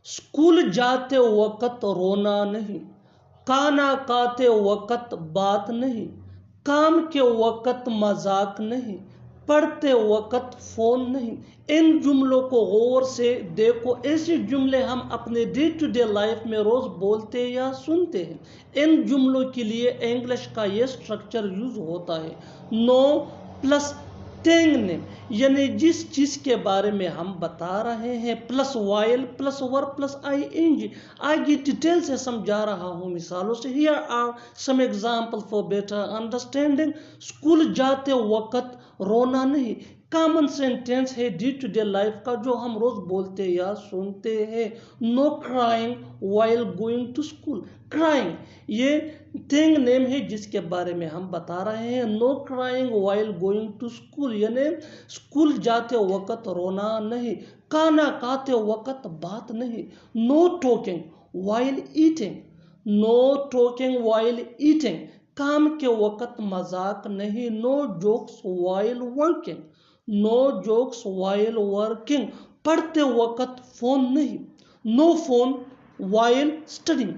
School जाते वक्त रोना नहीं, खाना खाते वक्त बात नहीं, काम के वक्त मजाक नहीं, पढ़ते वक्त फोन नहीं। इन जुमलों को गौर से देखो। ऐसे जुमले हम अपने डे टू डे लाइफ में रोज बोलते या सुनते हैं। इन जुमलों के लिए इंग्लिश का ये स्ट्रक्चर यूज होता है, नो प्लस टेंग नेम, यानी जिस चीज के बारे में हम बता रहे हैं plus while plus verb plus I N G. आगे डिटेल से समझा रहा हूं मिसालों से। Here are some example for better understanding. School जाते वक्त रोना नहीं, कॉमन सेंटेंस है डे टू डे लाइफ का जो हम रोज बोलते या सुनते हैं। No crying while going to school, crying ये थिंग नेम है जिसके बारे में हम बता रहे हैं। No crying while going to school यानी स्कूल जाते वक्त रोना नहीं, खाना खाते वक्त बात नहीं। No talking while eating, no talking while eating, काम के वक्त मजाक नहीं। No jokes while working, no jokes while working, पढ़ते वक्त फोन नहीं। No phone while studying,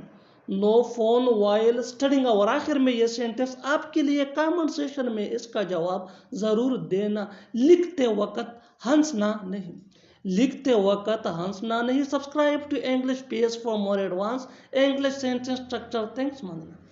no phone while studying. और आखिर में ये सेंटेंस आपके लिए कमेंट सेक्शन में इसका जवाब जरूर देना। लिखते वक्त हंसना नहीं, लिखते वक्त हंसना नहीं। Subscribe to English page for more advance English sentence structure. Thanks मानना।